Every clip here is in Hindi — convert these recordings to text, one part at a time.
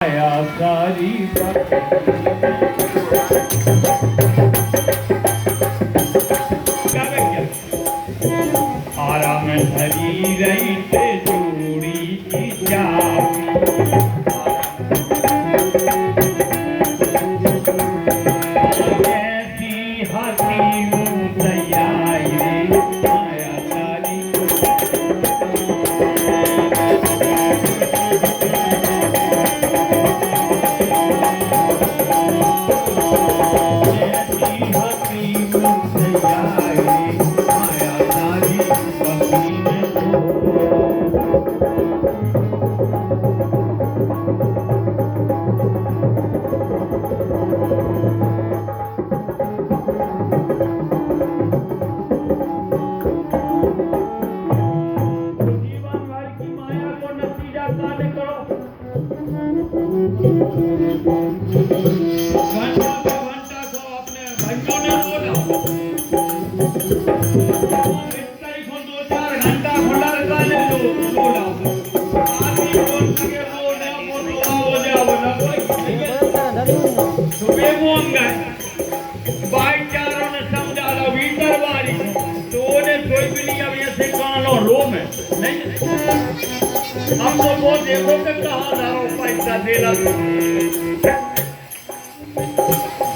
सारी आराम धरी रही ते चूड़ी की चाबी कैसी हसी मुदैयाई माया सारी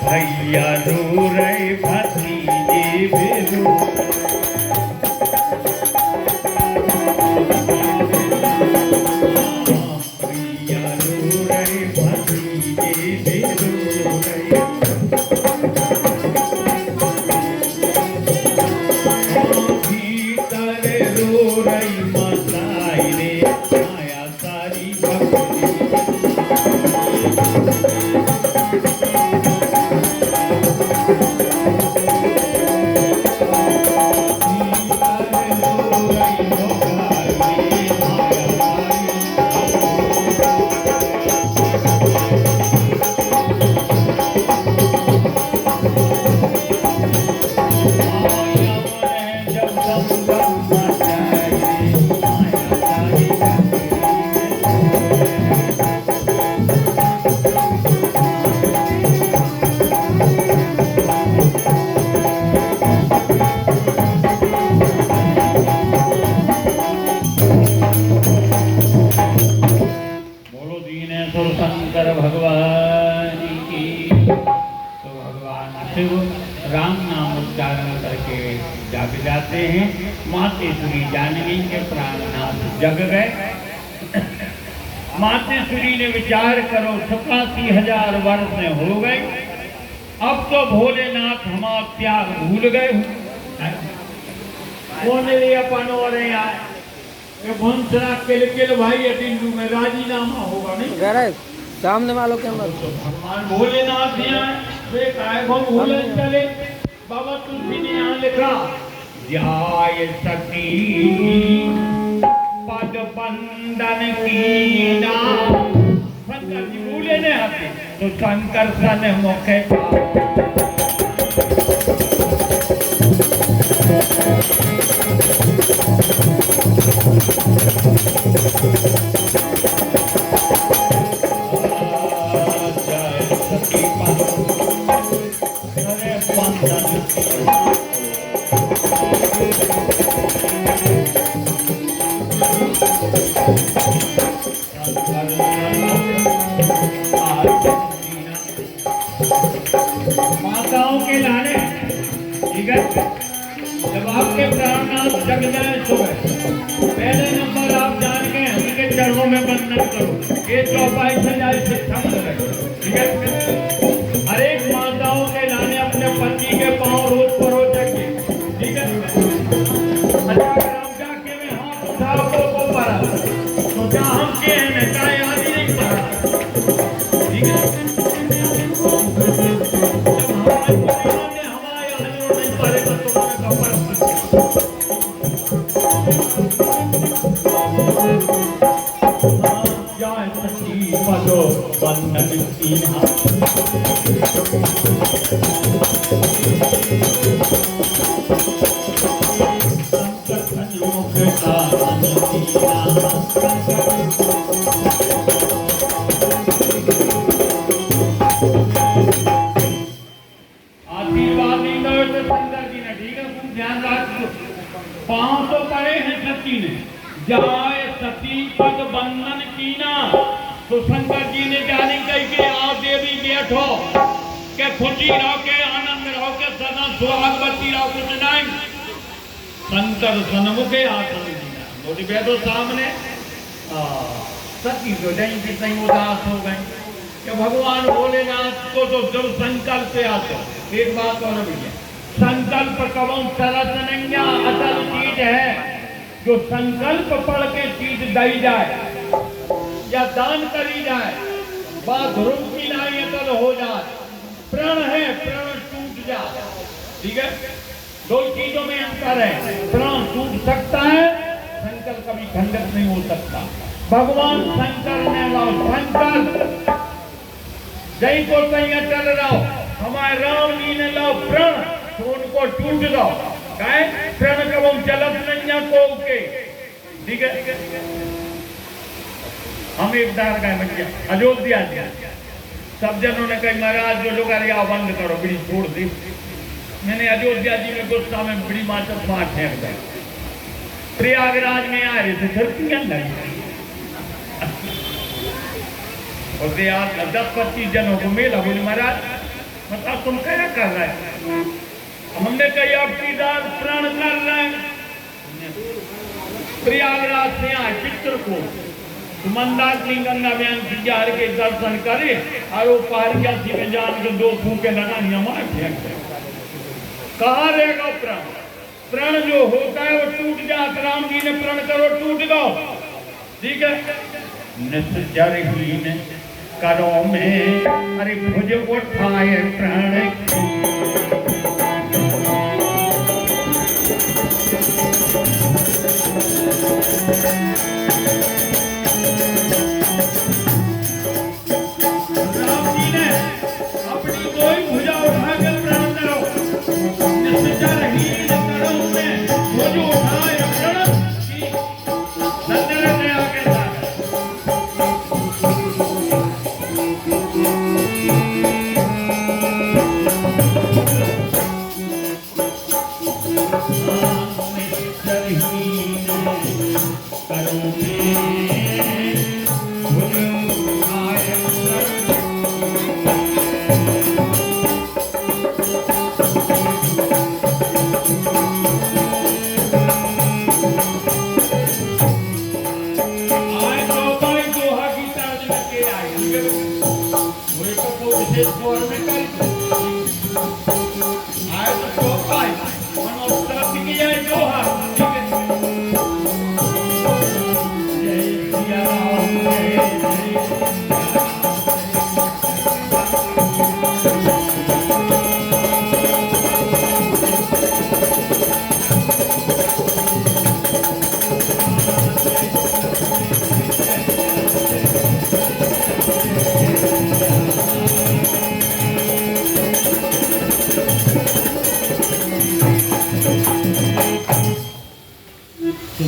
भैया रो रहे भतीजे बेरू भैया रो रहे भतीजे बेरू भीतर रो रही मसाई रे माया सारी शंकर भगवान की। तो भगवान शिव राम नाम उच्चारण करके जग जाते हैं। मातेश्वरी जानवी के प्राणनाथ जग गए। मातेश्वरी ने विचार करो 87,000 वर्ष हो गए, अब तो भोलेनाथ हमारा त्याग भूल गए। कौन ले अपन और आए किल भाई अटिंडू में राजीनामा होगा नहीं सामने वालों के अंदर तो भगवान भोलेनाथ भूले चले। बाबा तुलसी ने यहाँ लिखा जाय सती पद बंदन कीना। शंकर जी भूले नहीं आते तो शंकर सन मुखे माताओं के लाने, ठीक है। जब आपके प्राणनाथ जग जाए सुबह, पहले नंबर आप जान के उनके चरणों में बंधन करो। ये चौपाई सजाई शिक्षा रहे, ठीक है। हर एक माताओं के लाने अपने पति के पांव रोज परोस रखिए, ठीक है। अगर आप जाके में हाथ उठा को पड़ा तो क्या हम के नचाए आदि नहीं पड़ा, ठीक है। जाय सती पद बंधन कीना। तो शंकर जी ने क्या नहीं कही कि आओ देवी बैठो के खुशी रहो के आनंद रहो के सदा सुहागवती रहो, कुछ नहीं। शंकर सन्मुखे आसन दिया, बोली बैठो सामने। सती तो नहीं कि नहीं उदास हो गई कि भगवान भोलेनाथ को तो जब संकल्प पे आते। एक बात और भी है, संकल्प कवम सरस नहीं असल चीज है। जो संकल्प पढ़ के चीज दी जाए या दान करी जाए, बात रुकी नहीं अकल हो जाए। प्रण है, प्रण टूट जाए, ठीक है। दो चीजों में अंतर है, प्रण टूट सकता है, संकल्प कभी खंडित नहीं हो सकता। भगवान शंकर ने लाओ संकल्प जय को कहीं चल रहा हो, हमारे राम जी ने लाओ प्रण तो उनको टूट दो। प्रण कब चलत नहीं को के, ठीक है। हम एक दार गए बच्चे अयोध्या दिया, सब जनों ने कही महाराज जो लोग बंद करो, बड़ी छोड़ दी। मैंने अयोध्या जी में गुस्सा में बड़ी माचक मार फेंक गए। प्रयागराज में आ रहे थे, धरतियां लगी और 10-25 जनों को मेला। बोले महाराज मतलब तुम क्या कर रहे हैं? हमने कही आपकी दाद प्रण कर रहे हैं। प्रयागराज से आए चित्रकूट मंदाकिनी गंगा बयान सिंगार के दर्शन करे और वो पहाड़िया सी में जान के 2 फूके लगानिया मार फेंक। कहाँ रहेगा प्रण? प्रण जो होता है वो टूट जाता। राम जी ने प्रण करो टूट गो, ठीक है। निश्चरहीन करो में अरे भुज उठाए प्रण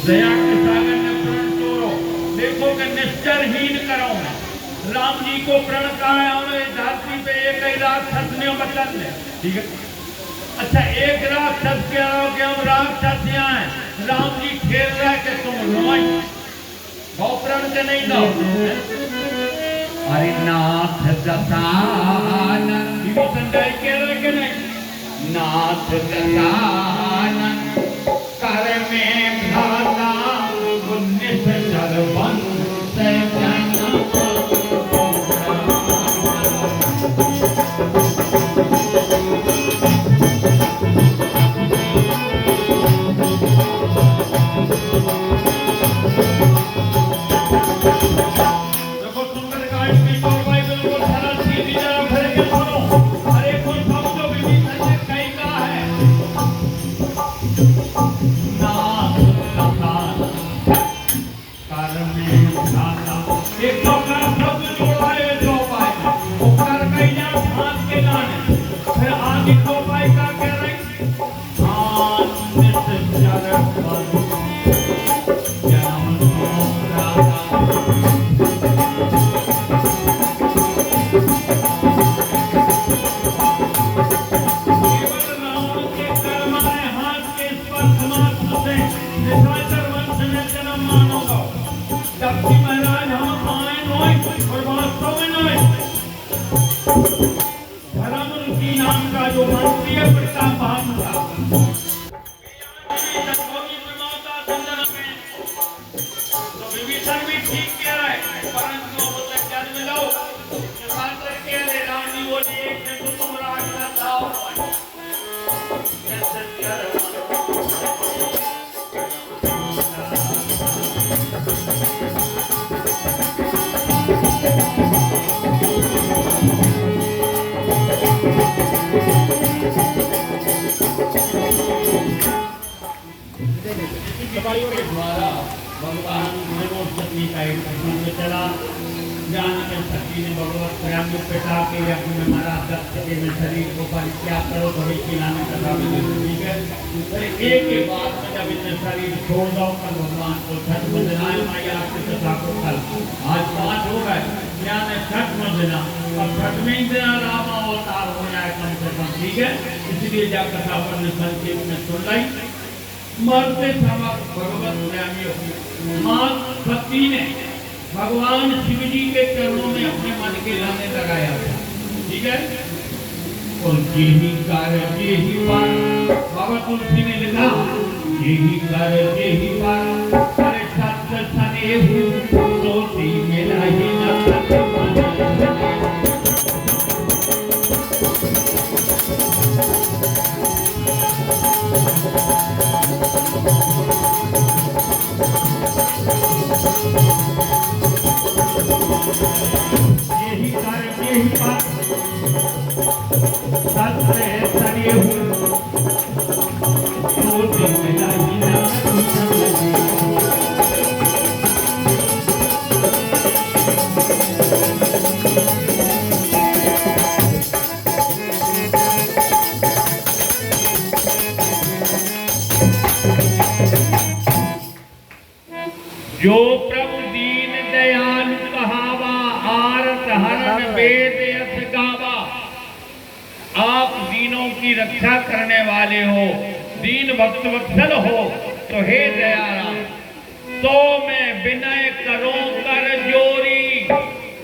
दया के सागर ने प्रण तोड़ो। देखो कि निश्चरहीन करो। राम जी को प्रण कहा है और धरती पे एक ही राक्षस ने बचन ने, ठीक है। अच्छा एक राक्षस के आओ कि हम राक्षस यहाँ हैं, राम जी खेल रहे कि तुम रोई गौ प्रण के नहीं दो। अरे नाथ दशानन विभीषण कह रहे कि नहीं, नाथ दशानन कर में भ्राता पुण्य से सर्वं से का एक प्रसंग चला। जान के सती ने भगवत प्रेम को पिता के यज्ञ में मारा, दत्त के में शरीर को परित्याग करो, भविष्य की नाम कथा में ठीक है। अरे एक के बाद में जब इतने शरीर छोड़ दो कल भगवान को छठ बंधनाए माया आपकी कथा को कल आज 5 हो गए, यानी छठ बंधना और छठ में ही दिन राम अवतार हो जाए कम से कम ठीक है। इसलिए जब कथा पर संक्षेप में सुन लाई। मरते समय भगवत प्रेमियों मां सती ने भगवान शिव जी के चरणों में अपने मन के लाने लगाया था ठीक है। और यही कार्य यही पार बाबा तुलसी ने लिखा, यही कार्य यही पार अरे सत्य सने सोती मेरा ही न सत्य यही कार्य यही पार सत्य सने सोती मेरा ही न जो प्रभु दीन दयालु कहावा आरत हरण वेद यथ गावा। आप दीनों की रक्षा करने वाले हो, दीन भक्त वत्सल हो, तो हे दयाराम तो मैं विनय करूं कर जोरी।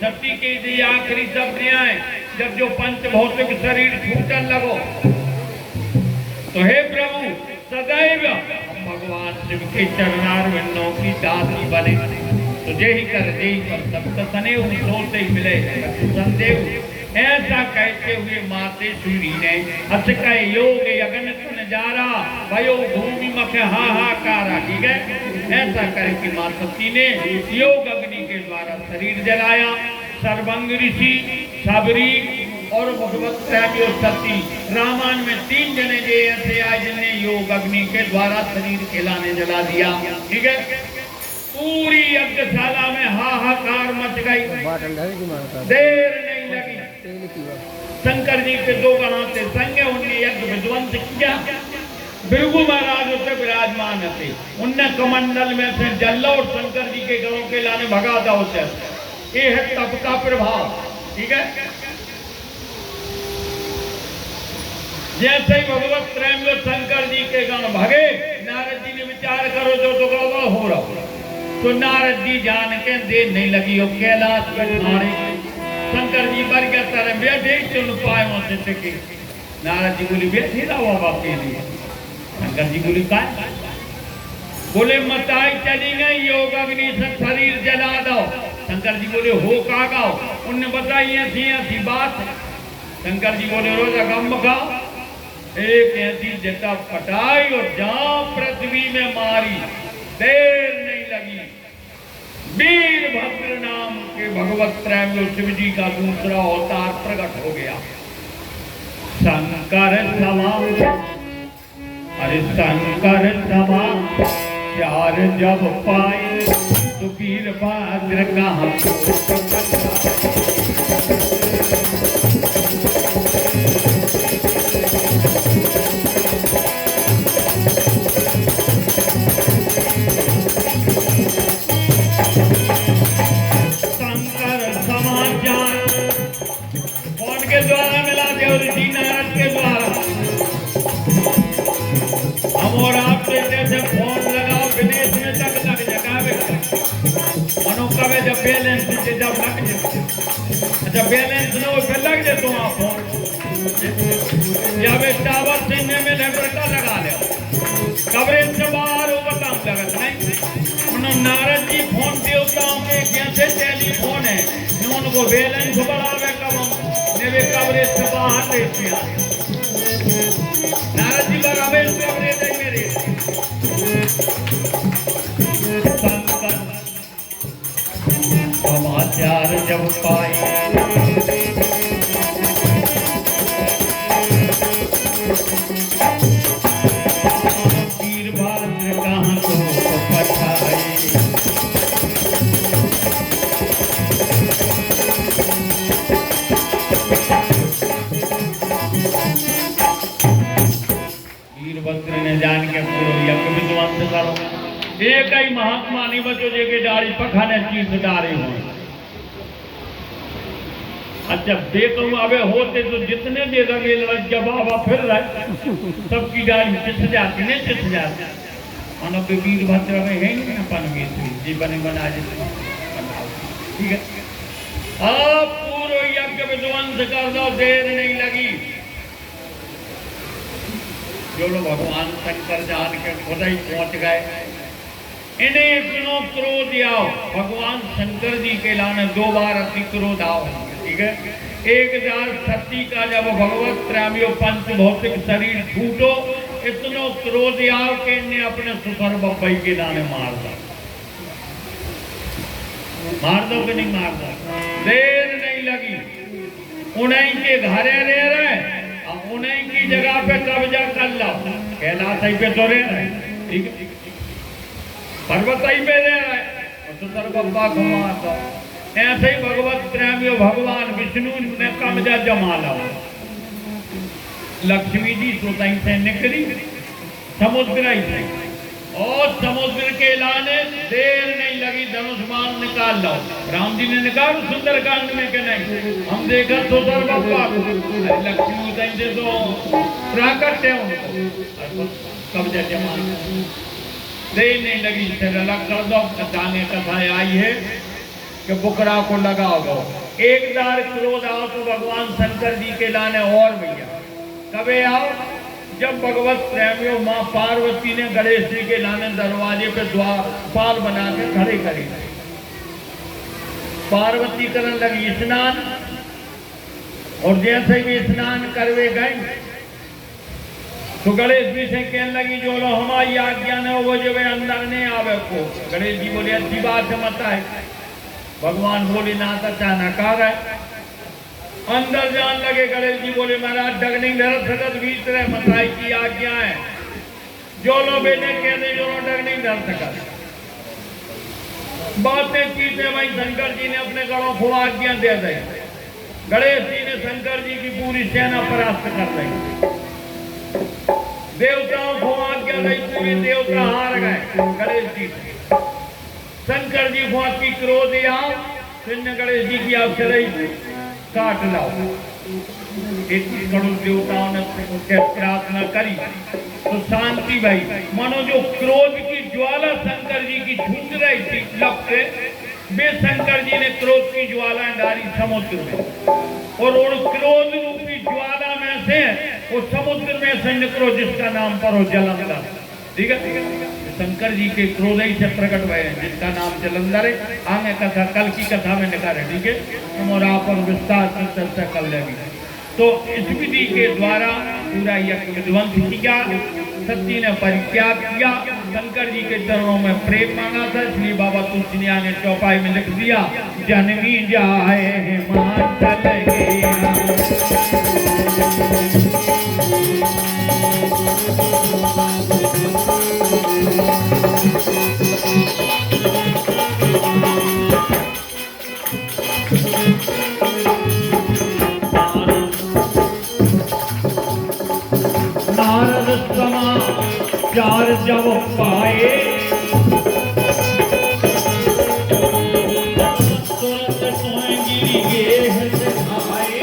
सती के लिए आखिरी शब्द आए जब जो पंच भौतिक शरीर छूटने लगो, तो हे प्रभु सदैव भगवान शिव के चरणारविंदों की दासी बने, तो जय कर जय पर सब सने सोते ही मिले संदेव। ऐसा कहते हुए माते सूरी ने अस कह योग यगन नजारा भयो भूमि मख हाहाकारा ठीक है। ऐसा करके मां सती ने योग अग्नि के द्वारा शरीर जलाया। सर्वंग ऋषि सबरी और भगवत प्रेमी और सती रामायण में 3 जने जे ऐसे आए जिन्हें योग अग्नि के द्वारा शरीर के लाने जला दिया ठीक है। पूरी यज्ञशाला में हाहाकार मच गई, देर नहीं लगी। शंकर जी के 2 गणाते संगे उनने यज्ञ विध्वंस किया। भृगु महाराज उसे विराजमान थे, उनने कमंडल में से जल और शंकर जी के गणों के लाने भगा था उसे। ये है तप का प्रभाव ठीक है। जैसे ही भगवत प्रेम शंकर जी के गण भगे, नारद जी ने विचार करो जो तो गड़बड़ हो रहा। तो नारद जी जान के देर नहीं लगी और कैलाश पर मारे शंकर जी बर के तरह बैठे चुन पाए वहां से टिके। नारद जी बोले बैठे रहो बाप के लिए। शंकर जी बोले का बोले मताई चली गई योग अग्नि से शरीर जला दो। शंकर जी बोले हो का गाओ, उनने बताई ऐसी बात। शंकर जी बोले रोज गम खाओ। एक ऐसी जटा पटाई और जहां पृथ्वी में मारी, देर नहीं लगी। वीरभद्र नाम के भगवत प्रेम शिव जी का दूसरा अवतार प्रकट हो गया। शंकर समा अरे शंकर समा चार जब पाए तो वीरभद्र कहाँ द्वारा मिला देवऋषि नारद के द्वारा। हम और आप जैसे फोन लगाओ विदेश में तक लग जाए मनो कवे जब बैलेंस से जब लग जाए, जब बैलेंस न हो फिर लग जाए तो आप फोन जब टावर से में लेबरटा लगा ले कवरेज से बाहर होगा काम लगत नहीं। उन्होंने नारद जी फोन देवताओं के कैसे टेलीफोन है उनको बैलेंस बढ़ावे कब वे कवरेज से बाहर देते हैं। नारद जी बराबर कवरेज है मेरे। शंकर समाचार जब पाए वीरभद्र कहाँ को पठाए। एक ही महात्मा नहीं बचो जेके डाली पखाने चीज डारे हो। अच्छा देखो अबे होते तो जितने दे लगे जब बाबा फिर रहे सबकी डाली चिस जाती नहीं चिस जाती। मानो के वीरभद्र में है नहीं अपन जी बने बना ठीक है। अब पूर्व यज्ञ विध्वंस कर दो, देर नहीं लगी। जो लोग भगवान शंकर जान के खुद ही पहुंच गए, इन्हें इतना क्रोध आओ भगवान शंकर जी के लाने 2 बार अति क्रोध आओ। ठीक है, एक बार सती का जब भगवत त्रैमियो पंच भौतिक शरीर छूटो, इतना क्रोध आओ कि इन्हें अपने सुसर बब्बई के लाने मार दो कि नहीं मार दो। देर नहीं लगी, उन्हीं के घरे रह रहे, उन्हीं की जगह पे कब्जा कर लो। कैलाश पे तो रह रहे, ठीक है, पर्वत ही पे रह रहे और सुंदर बब्बा को मार दो। ऐसे ही भगवत त्रैमियो भगवान विष्णु ने कब्जा जमा लो। लक्ष्मी जी सुतई से निकली समुद्र ही से, और समुद्र के लाने देर नहीं लगी, धनुष बाण निकाल लो। राम जी ने निकाल सुंदरकांड में के नहीं, हम देखा सुंदर बब्बा लक्ष्मी से तो प्राकट है उनको कब्जा जमा। देर नहीं लगी, इसे अलग कर दो। कथाने कथाएं आई है कि बुकरा को लगाओ दो। एक बार क्रोध आओ तो भगवान शंकर जी के लाने और भैया कबे आओ जब भगवत प्रेमियों माँ पार्वती ने गणेश जी के लाने दरवाजे पे द्वारपाल बना के खड़े करे। पार्वती करने लगी स्नान, और जैसे भी स्नान करवे गई तो गणेश जी से कहने लगी जो लो हमारी आज्ञा ने वो जो वे अंदर नहीं आवे को। गणेश जी बोले अच्छी बात है मत है। भगवान बोले ना अचानक आ गए, अंदर जान लगे। गणेश जी बोले महाराज डगनिंग धरत सकत भीतर मताई की आज्ञा है, जो लो बेटे कहते जो लो डगनिंग धर सकत। बातें चीजें भाई शंकर जी ने अपने गणों को आज्ञा दे दी। गणेश जी ने शंकर जी की पूरी सेना परास्त कर दी। देवताओं को आज्ञा दी, पूरे देवता हार गए गणेश जी से। शंकर जी को की क्रोध आओ, फिर गणेश जी की आप चले काट लाओ। 21 करोड़ देवताओं ने प्रार्थना करी तो शांति भाई। मानो जो क्रोध की ज्वाला शंकर जी की छूट रही थी लब से, वे शंकर जी ने क्रोध की ज्वालाएं डाली समुद्र में, और क्रोध रूपी ज्वाला में से वो समुद्र में से निकलो जिसका नाम पर हो जलंधर। ठीक है, शंकर जी के क्रोध ही से प्रकट हुए हैं जिसका नाम जलंधर है। आगे कथा कल की कथा में निकाल है। ठीक है, हम और आप और विस्तार से चर्चा कर लेंगे। तो इस विधि के द्वारा पूरा यज्ञ विध्वंस किया, सती ने परित्याग किया, शंकर जी के चरणों में प्रेम मांगा था, इसलिए बाबा तुलसिया ने चौपाई में लिख दिया जननी जाए हिमाचल नारद समाचार जब पाए, तुरंत सोएंगी गेह से आए।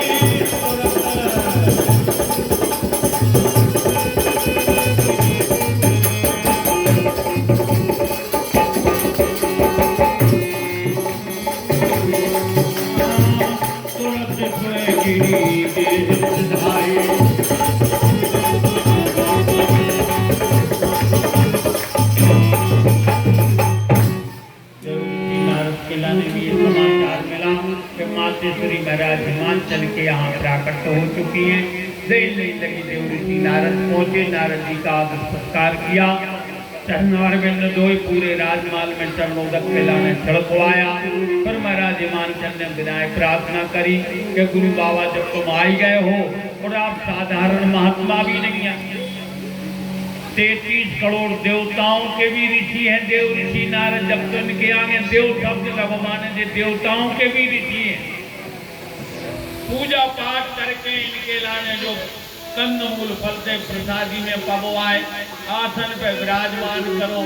तुरंत सोएंगी गेह से आए। श्री महाराज हिमाचल के यहाँ प्राकट हो चुकी हैं। देर नहीं लगी, देव ऋषि नारद पहुंचे, नारद जी का आदर सत्कार किया, चरणारविंद धोए, पूरे राजमाल में चरणोदक खिलाने छिड़कवाया। फिर महाराज हिमाचल ने विनायक प्रार्थना करी कि गुरु बाबा जब तुम आई गए हो और आप साधारण महात्मा भी नहीं हैं, 33 करोड़ देवताओं के भी ऋषि हैं। देव ऋषि नारद जब तो इनके आगे देव शब्द जब माने देवताओं के भी ऋषि हैं। पूजा पाठ करके इनके लाने जो कंदमूल फल से प्रसादी में पबवाए आसन पे विराजमान करो।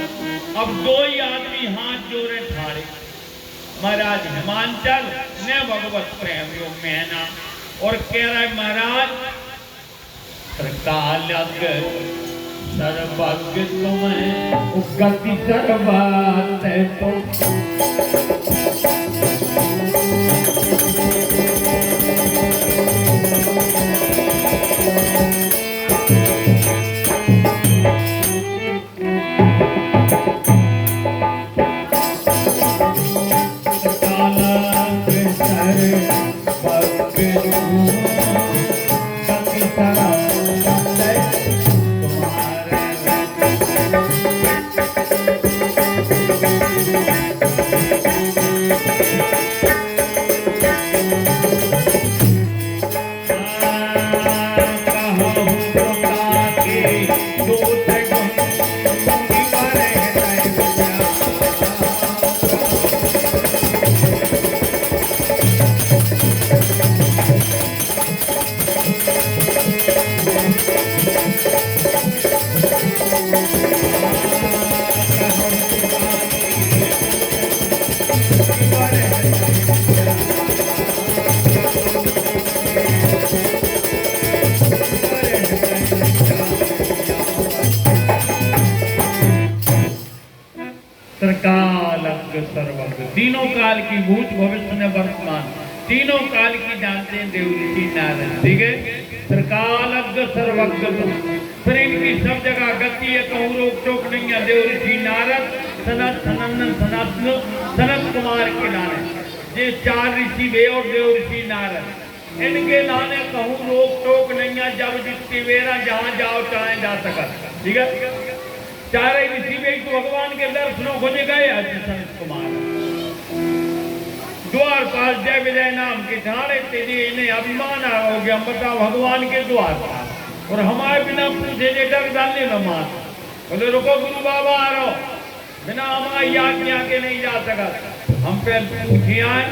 अब दो ही आदमी हाथ जोड़े ठाड़े, महाराज हिमांचल ने भगवत प्रेम योग महना और कह रहा है महाराज त्रिकालज्ञ सर्वज्ञ तुम्हें गति सर्वात तो सर्वज्ञ तीनों काल की भूत भविष्य ने वर्तमान तीनों काल की जानते हैं देव ऋषि नारद। ठीक है, त्रिकालज्ञ सर्वज्ञ फिर इनकी सब जगह गति है, कहूँ रोक टोक नहीं है। देव ऋषि नारद सनत सनंदन सनातन सनत कुमार के लाने ये चार ऋषि वे और देव ऋषि नारद इनके लाने कहूँ रोक टोक नहीं है। जब जितनी वेरा जहाँ जाओ चाहे जा सका। ठीक है, चारे ऋषि भी तो भगवान के दर्शनों को गए आज संत कुमार द्वार पास जय विजय नाम के ठाणे तेजी इन्हें अभिमान आ हो गया। हम बताओ भगवान के द्वार पास और हमारे बिना पूछे जे डर डालने न मान बोले रुको गुरु बाबा आ रहो, बिना हमारी आज्ञा के नहीं जा सका। हम पे पूछे आए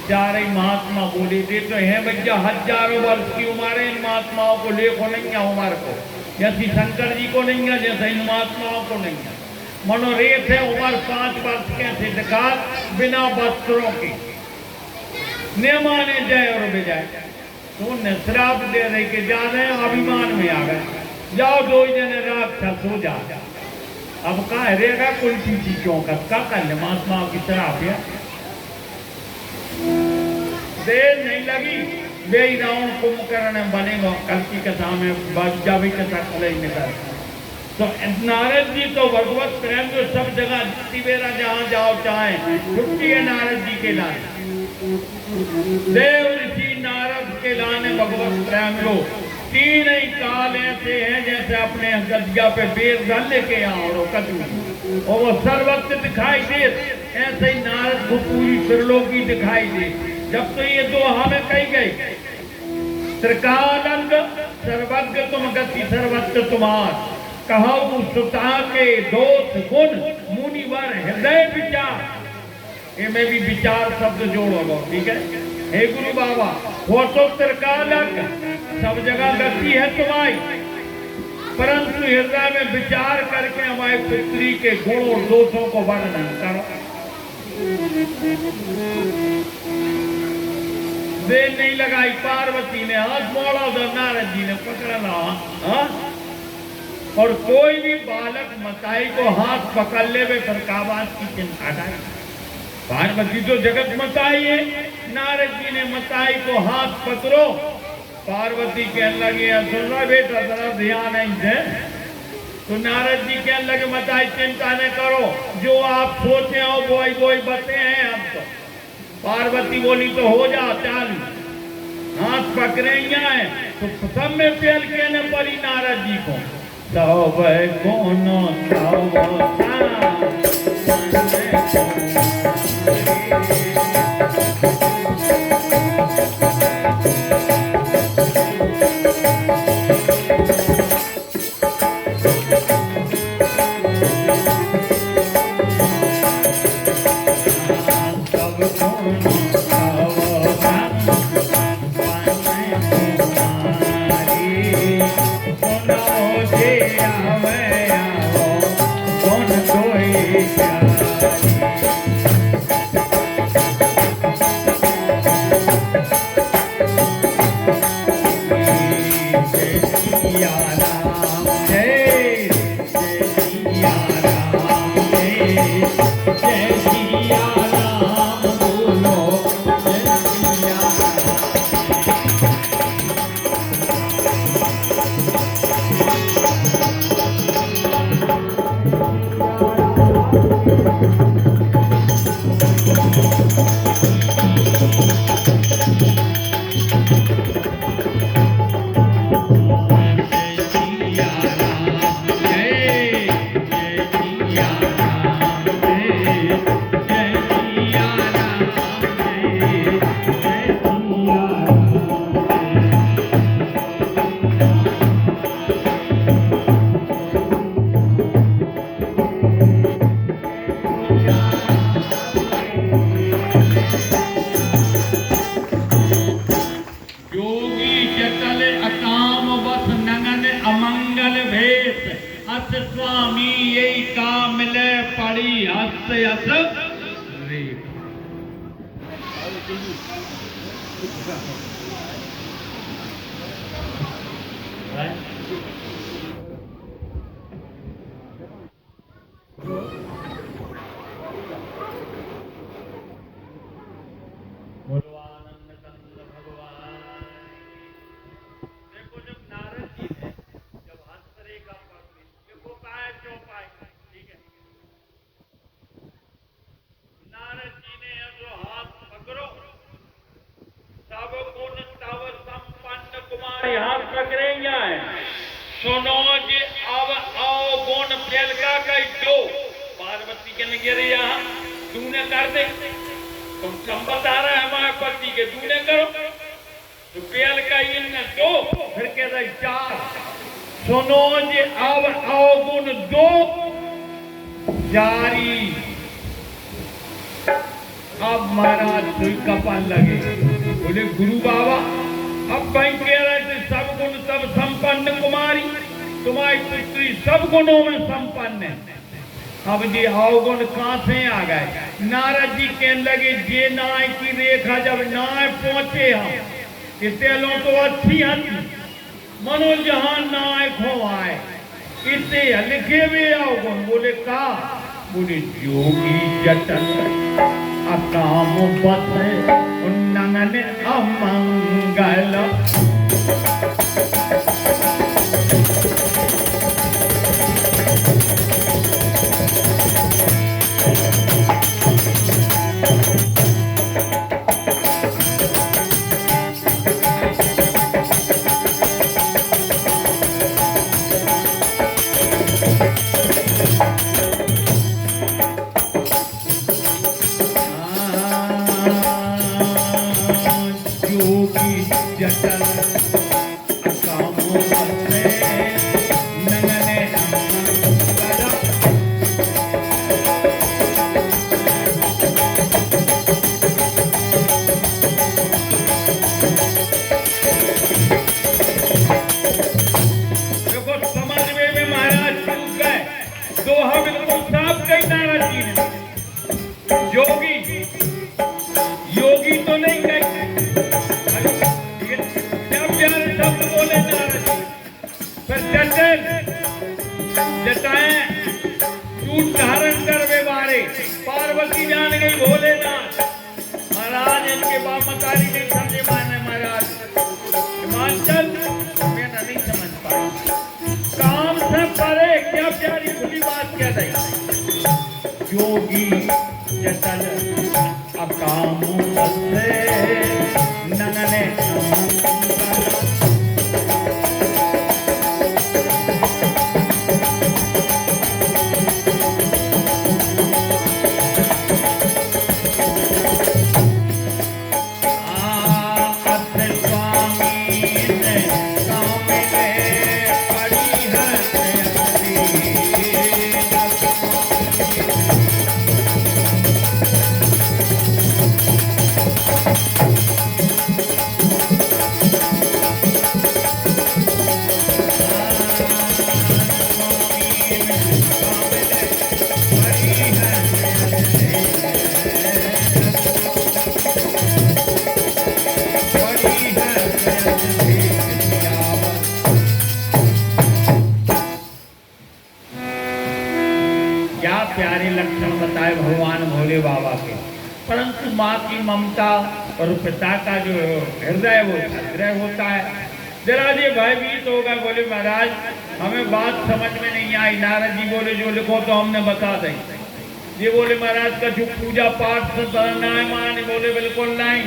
चारे महात्मा बोले दे तो है भैया हजारों वर्ष की उम्र है, इन महात्माओं को लेखो नहीं है उम्र को, जैसी शंकर जी को नहीं है जैसे इन महात्माओं को नहीं है। मनोरेत है उम्र 5 वर्ष कैसे दिखा बिना वस्त्रों की नियमाने जय और विजय तो श्राप दे रहे के जा रहे हैं, अभिमान में आ गए। जाओ दो जने राक्षस हो जा। अब कहा रहेगा उल्टी चीजों का कर महात्माओं की शराब है। देर नहीं लगी वे रावण कुंभकर्ण बनेगा कल की कथा में बादशाह भी कथा कल निकल। तो नारद जी तो भगवत प्रेम जो सब जगह जितनी बेरा जहाँ जाओ चाहे छुट्टी है नारद जी के लाने। देव ऋषि नारद के लाने भगवत प्रेम लो। तीन ही काल ऐसे हैं जैसे अपने गद्या पे बेर डाल लेके आओ और वो सर्वत्र दिखाई दे, ऐसे ही नारद को पूरी त्रिलोकी दिखाई दे। जब तो ये दो हमें कही गई त्रिकालज्ञ सर्वज्ञ तुम गति सर्वत्र तुम्हार कहु सुता के दोष गुण मुनिवर हृदय विचार। इनमें भी विचार शब्द जोड़ो। ठीक है, हे गुरु बाबा वो तो त्रिकालज्ञ सब जगह गति है तुम्हारी, परंतु हृदय में विचार करके हमारे पुत्री के गुण और दोषों को वर्णन करो। देर नहीं लगाई, पार्वती ने हाथ मोड़ा उधर नारद जी ने पकड़ा हाँ? और कोई भी बालक मताई को हाथ पकड़ ले वे प्रकाबात की चिंता करे। पार्वती तो जगत मताई है, नारद जी ने मताई को हाथ पकड़ो। पार्वती कहने लगी सुन लो बेटा जरा ध्यान नहीं दे। तो नारद जी कहने लगे मताई चिंता न करो, जो आप सोचे हो वो ही बते हैं हम तो। पार्वती बोली तो हो जा चाल, हाथ पकड़ेंगे तो सब में पेल के न पड़ी नारद जी को। सब कोनो हस्त यस रेख। बोलो आनंद कंद भगवान। देखो जब नारद जी ने जब हस्तरेखा पकड़ी, देखो पाए क्यों पाए, ठीक है। नारद जी ने जो हाथ पकड़ो, सब गुण तव संपन्न कुमार हाथ पकड़े जाए। सुनो जी अब आओ गुण पेलका कई दो। पार्वती के लगे यहाँ तूने कर दे, तुम संपत आ रहा है हमारे पति के, तूने करो तो पेल का इन दो, फिर कह रहे चार। सुनो जी अब आओ गुण दो जारी। अब महाराज कोई कपाल लगे, बोले गुरु बाबा अब भाई कह रहे थे सब गुण सब संपन्न कुमारी, तुम्हारी पुत्री सब गुणों में संपन्न है। अब जी अवगुण कहां से आ गए? नारद जी कहने लगे जे नाय की रेखा जब नाय पहुंचे हम तेलों तो अच्छी हती मनो जहां नाय खो आए इसे लिखे हुए अवगुण। बोले का? बोले जोगी जटन अकाम बस उन्नन अमंगल। योगी तो नहीं कहे, शब्द बोले नारद जी। फिर जटन जटाएं चूट धारण कर वे बारे। पार्वती जान गई भोलेनाथ। महाराज इनके बाप मतारी नहीं समझे माने। महाराज हिमाचल मैं नहीं समझ पाया, काम से परे क्या प्यारी खुली बात कह रही। योगी जटन अकाम बसे नंगने प्यारे लक्षण बताए भगवान भोले बाबा के। परंतु माँ की ममता और पिता का जो हृदय वो हृदय होता है जरा जी भयभीत हो गए। बोले महाराज हमें बात समझ में नहीं आई। नारद जी बोले जो लिखो तो हमने बता दें। ये बोले महाराज का जो पूजा पाठ से करना है मान। बोले बिल्कुल नहीं।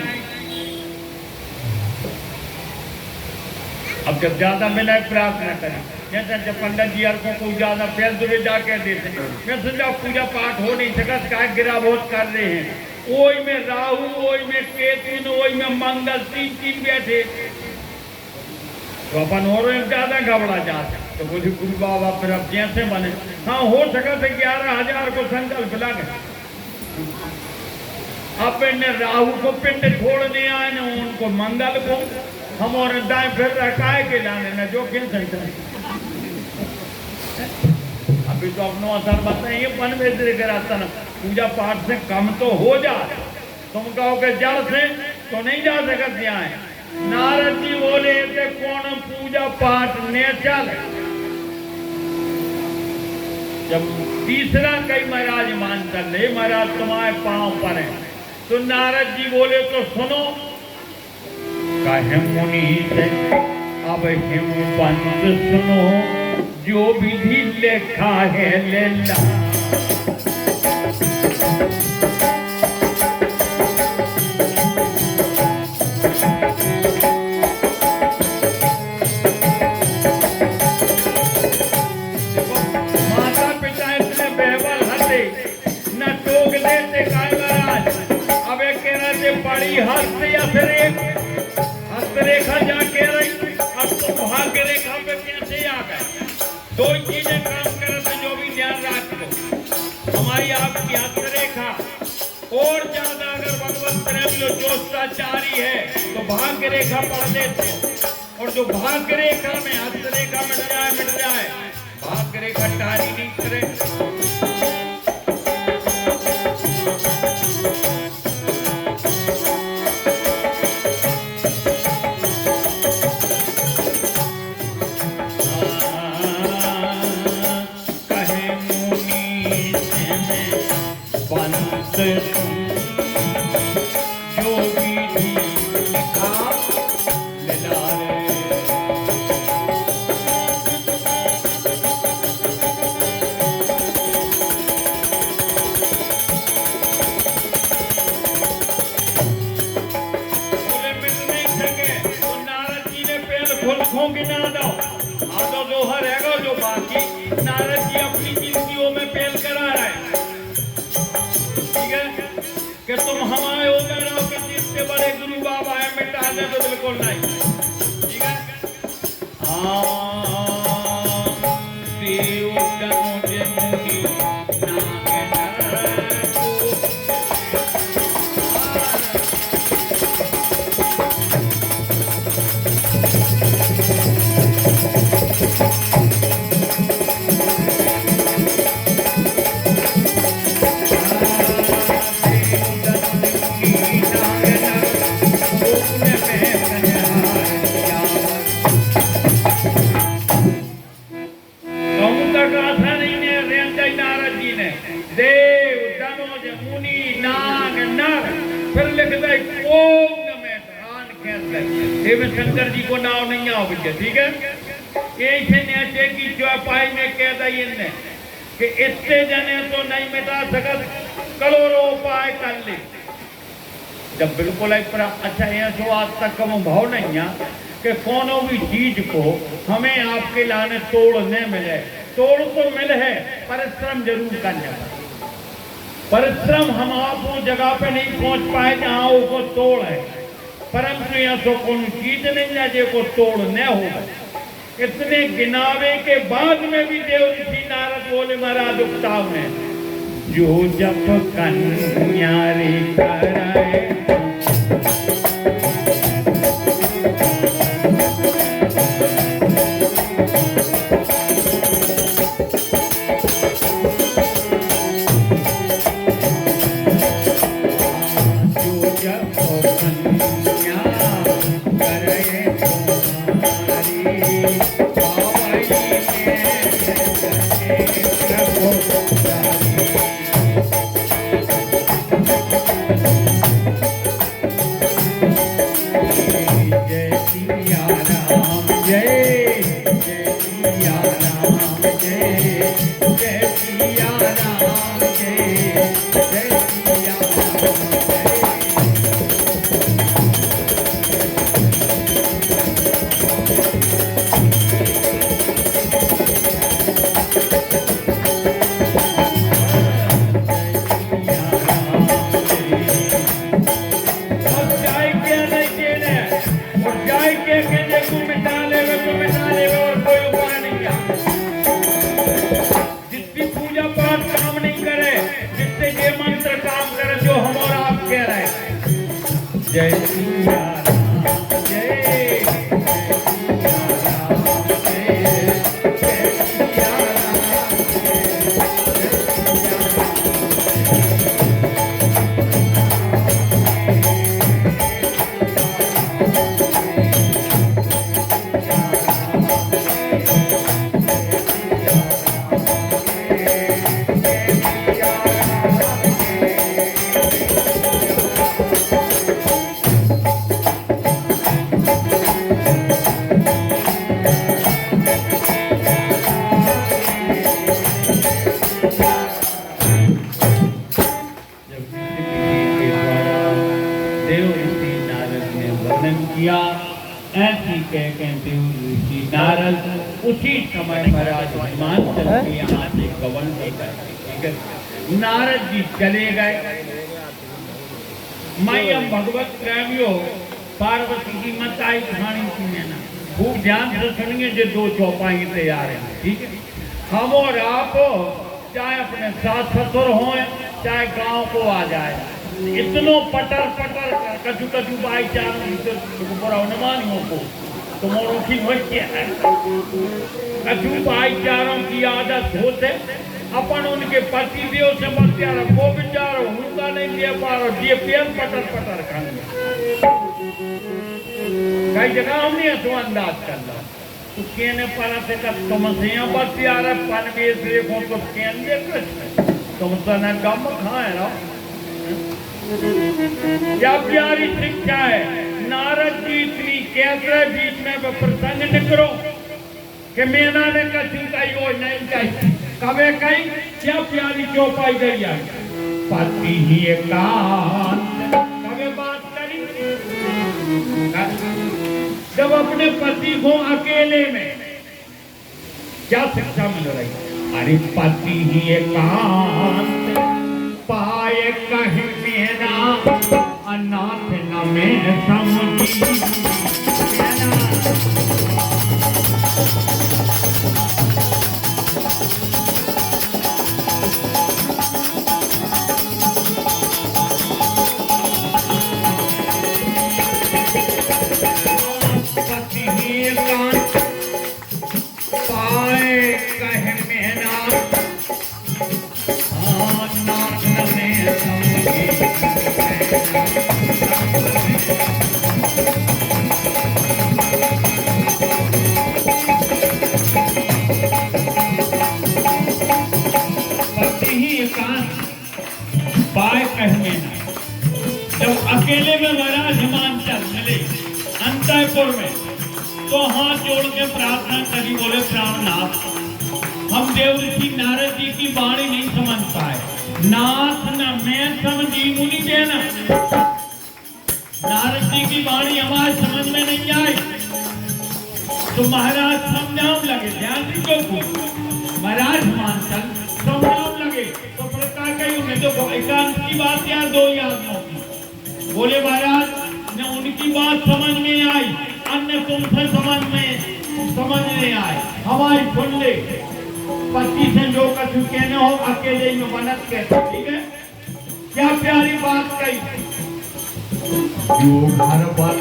अब जब ज्यादा मिला प्रार्थना करें, जैसे जब पंडित जी हर को ज्यादा फैल दुबे जाके देते मैं समझा पूजा पाठ हो नहीं सका। का गिरा बहुत कर रहे हैं। ओई में राहु, ओई में केतु, ओई में मंगल, तीन बैठे तो अपन और ज्यादा घबरा जाते। तो बोले गुरु बाबा फिर अब जैसे बने। हाँ हो सका तो 11,000 को संकल्प लगे। अब राहु को पिंड छोड़ने आए न उनको मंगल को हम और दाएं फिर रखाए के लाने न जो किन सकते। अब अभी तो अपनो असर बताइए पन में कराता ना पूजा पाठ से कम तो हो जा। तुम कहो कि जड़ से तो नहीं जा सकते यहाँ। नारद जी बोले थे कौन पूजा पाठ ने चल। जब तीसरा कई महाराज मान चले महाराज तुम्हारे पांव पर है तो नारद जी बोले तो सुनो कहे मुनि से अब हिम पंत सुनो जो विधि लिखा है ले ला। माता पिता इतने बेबल हते न टोक देते काय महाराज। अब एक कह रहे थे बड़ी हस्तरेखा जाके रही अब तो भाग्य रेखा पे कैसे आ गए। दो चीजें काम करे थे जो भी ध्यान रख लो हमारी आपकी हस्तरेखा और ज्यादा अगर भगवत प्रेम जो जोशाचारी है तो भाग्य रेखा पढ़ लेते और जो भाग्य रेखा में हस्तरेखा मिट जाए भाग्य रेखा टारी नहीं करे। जो विधि लिखा ले खुल गिना दो आदो जोहर है जो बाकी नारद जी अपनी जिंदगियों में पेल करा रहे हैं। ठीक है कि तुम हमारे हो गए रहो कि जितने बड़े गुरु बाबा है मिटा दे तो बिल्कुल नहीं। ठीक है देव मुनि नाग नर फिर लिख दे शंकर जी को नाव नहीं आओ बच्चे। ठीक है ऐसे न्याचे की चौपाई में कह दी इनने कि इतने जने तो नहीं मिटा सकत करोड़ों उपाय कर ले। जब बिल्कुल अच्छा यहाँ सो आज तक कम भाव नहीं है कि कोनो भी चीज को हमें आपके लाने तोड़ने मिले। तोड़ तो मिले है परिश्रम जरूर करने पर परिश्रम हम आप वो जगह पे नहीं पहुंच पाए जहां वो तोड़ है परंतु यहाँ तो कोई चीज नहीं है जो को तोड़ न होगा। इतने गिनावे के बाद में भी देव ऋषि नारद बोले महाराज उक्ताव में जो जप कन्या रे कराए जय सिया राम जय सिया राम जय सिया राम जय देव ऋषि नारद ने वर्णन किया। ऐसी कह देव ऋषि नारद उसी समय महाराज हिमाचल के यहाँ से गवन लेकर, ठीक है, नारद जी चले गए। मैया भगवत प्रेमियों पार्वती की मत आई कहानी सुनिए ना, खूब ध्यान से सुनिए, जो 2 चौपाई तैयार है, ठीक है। हम और आप चाहे अपने सास ससुर हो चाहे गांव को आ जाए, इतनो पटर पटर कछु कछु भाईचारों पूरा अनुमानियों को तुम्हारों की वजह है। कछु भाईचारों की आदत होते अपन उनके पति देव से बचारा वो बेचारा उनका नहीं दे पा रहा, ये पेन पटर पटर खाएंगे। कई जगह हमने तो अंदाज कर ला तो कहने पड़ा थे कि तुमसे यहाँ बचारा पनवेश देखो तो कहने तुमसे न कम खाए ना। क्या प्यारी शिक्षा है। नारद जी इतनी कैसे बीच में प्रसंग न करो कि मेना ने कछु कही हो नहीं कही, कभी कही क्या प्यारी चौपाई गई है। पति ही एकांत कभी बात करी, जब अपने पति को अकेले में क्या शिक्षा मिल रही। अरे पति ही एकांत पाए कहीं मेरा अनाथ न में समझी। पति ही एकांत पाए कहीं मेरा अनाथ न में समझी। जब अकेले में महाराज हिमाचल मिले अंतपुर में तो हाथ जोड़ के प्रार्थना करी, बोले प्राणनाथ हम देव ऋषि नारद जी की वाणी नहीं समझ पाए, नाथ न मैं समझी मुनि देना। नारद जी की वाणी हमारे समझ में नहीं आई तो महाराज समझाओ लगे, ध्यान दीजिए महाराज हिमाचल समझाओ लगे तो प्रकार कही उन्हें तो एकांत की बात यार 2 आदमियों की। बोले महाराज न उनकी बात समझ में आई, अन्य तुमसे समझ नहीं आए, हमारी सुन ले। पति से जो कछु कहने हो अकेले में बनत कहते, ठीक है। क्या प्यारी बात कही। जो घर पर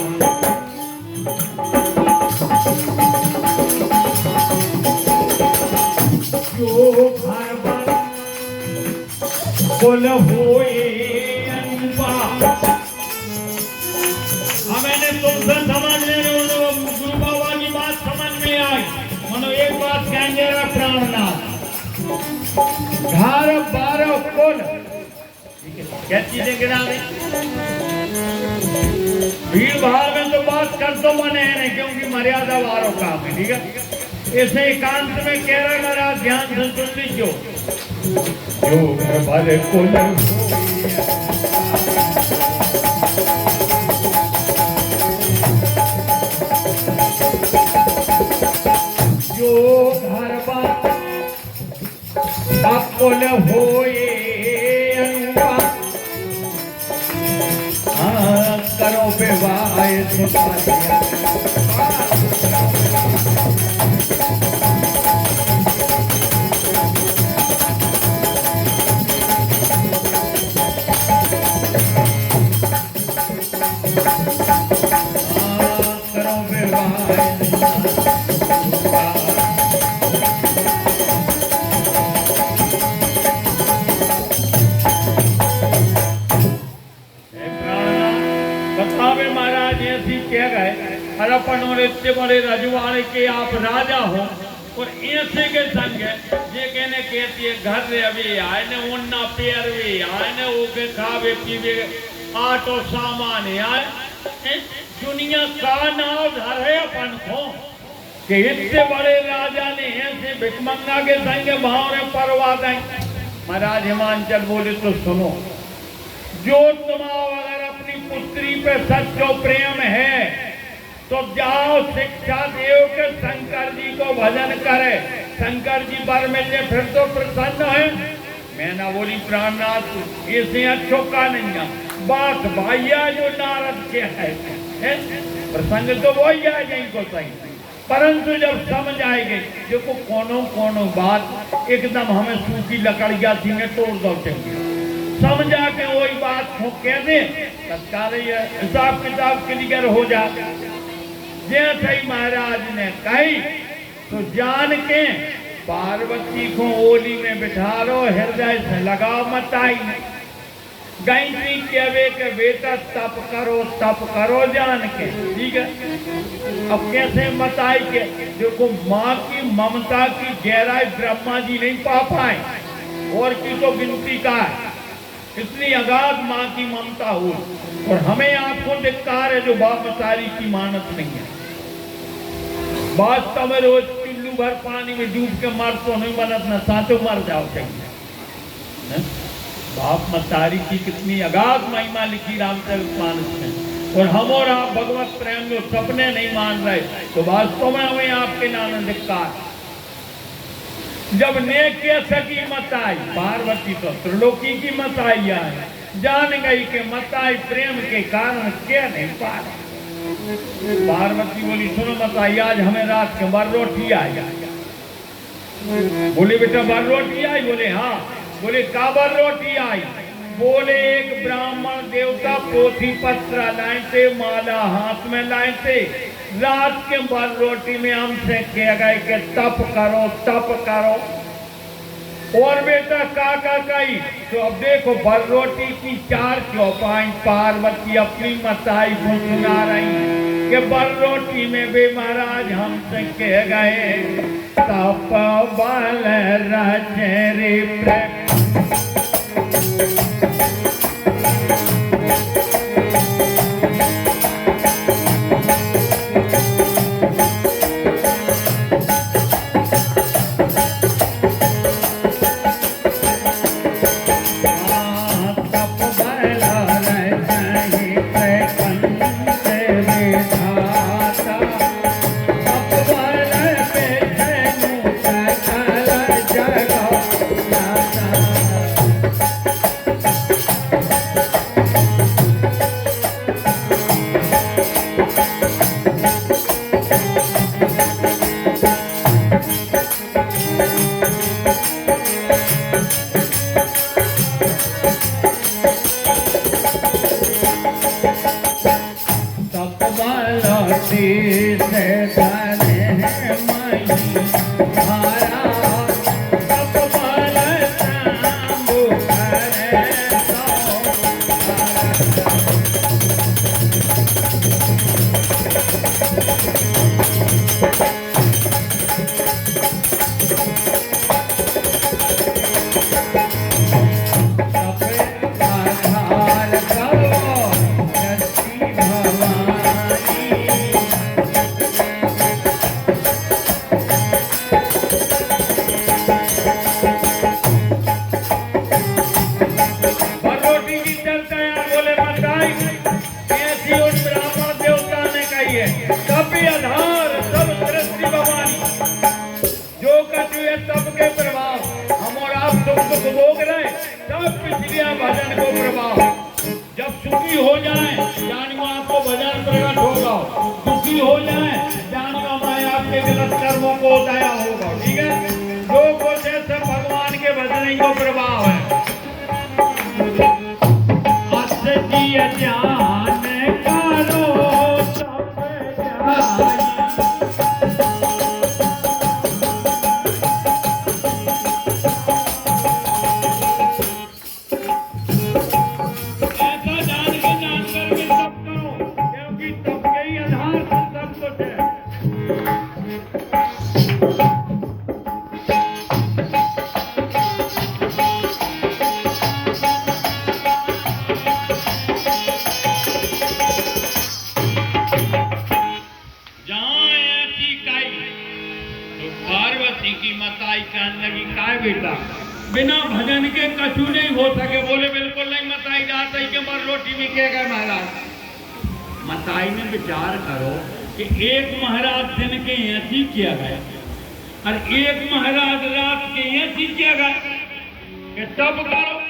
बोल होए अनुपा, मैंने तुमसे समझ ले गुरु बाबा की बात समझ में आई। मनो एक बात कहेंगे प्राणनाथ घर 12 कुल, क्या चीजें गिरा रही। भीड़ भाड़ में तो बात कर तो बने हैं नहीं, क्योंकि मर्यादा वारों काम है, ठीक है। इसे एकांत में कह रहा मेरा ध्यान से सुन लीजिए। जो घर वाले कुल जो घर कुल होए अनुपा, करो विवाह कह कह गए और अपन और इतने बड़े रजवाड़े के आप राजा हो और ऐसे के संग ये कहने कहती है घर रे अभी आए ने उन्ना पैर वे आए ने वो के खावे पीवे आटो सामान आए दुनिया का नाव धर है अपन को कि इतने बड़े राजा ने ऐसे भिकमंगा के संग भाव ने परवा दें। महाराज हिमांचल बोले तो सुनो, जो तुम्हारा अगर अपनी पुत्री पे सच्चो प्रेम है तो जाओ शिक्षा देव के शंकर जी को भजन करे, शंकर जी बर मिले फिर तो प्रसन्न है। मैं ना बोली प्राणनाथ इसे अच्छो का नहीं है बात भैया जो नारद के है प्रसंग तो वही आ जाए को सही, परंतु जब समझ आएगी देखो कोनो बात एकदम हमें सूखी लकड़िया थी में तोड़ दो चाहिए समझा के वही बात को कह दे तत्काल हिसाब किताब क्लियर हो जाए। जैसे ही महाराज ने कही तो जान के पार्वती को ओली में बिठा लो, हृदय से लगाओ मताई गायत्री कहवे के बेटा तप करो जान के, ठीक है। अब कैसे मताई के देखो माँ की ममता की गहराई ब्रह्मा जी नहीं पा पाए और की तो गिनती का है, इतनी अगाध माँ की ममता हो और हमें आपको धिक्कार है जो बाप मतारी की मानत नहीं है। वास्तव में रोज चुल्लू भर पानी में डूब के मर तो नहीं बनत न साचो मर जाओ चाहिए। बाप मतारी की कितनी अगाध महिमा लिखी रामचरितमानस में और हम और आप भगवत प्रेम जो सपने नहीं मान रहे तो वास्तव में हमें आपके नाम धिक्कार। जब नेक्य सकी मताई पार्वती तो त्रिलोकी की मताई आए जान गई कि मताई प्रेम के कारण क्या नहीं पा रहे। पार्वती बोली सुनो मताई आज हमें रात के बर रोटी आई। बोले बेटा बर रोटी आई? बोले हाँ। बोले का बर रोटी आई? बोले एक ब्राह्मण देवता पोथी पत्र लाए थे, माला हाथ में लाए थे, रात के बर रोटी में हमसे कह गए कि तप करो। और बेटा काका कही तो अब देखो बर रोटी की 4 चौपाई पार्वती अपनी मताई को सुना रही कि बर रोटी में भी महाराज हमसे कह गए तप बल रचरे प्रेम। मताई कहने लगी काय बेटा बिना भजन के कछु नहीं हो सके। बोले बिल्कुल नहीं मताई, जाता ही के मर रोटी में क्या गए महाराज। मताई ने विचार करो कि एक महाराज दिन के ऐसी किया गया और एक महाराज रात के ऐसी किया गया कि तब करो।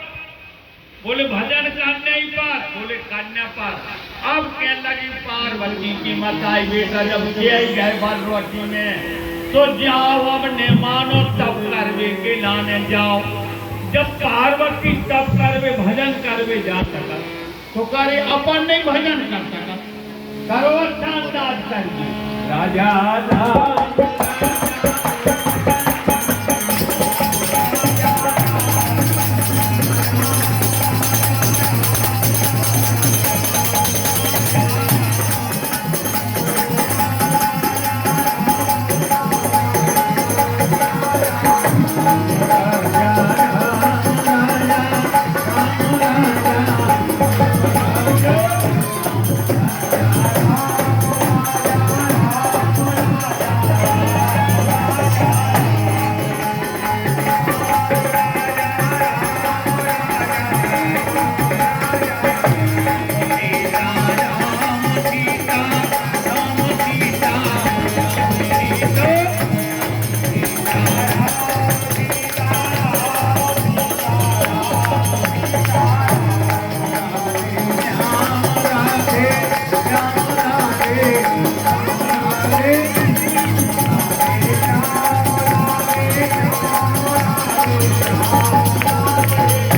बोले भजन करने ही पार, बोले कन्या पार। अब कहने लगी पार्वती की मताई बेटा जब गए भर रोटी में तो जाओ अब ने मानो तब करवे के लाने जाओ। जब पार्वती तब करवे भजन करवे जा सका तो करे अपन नहीं भजन कर सका। करो शानदार राजा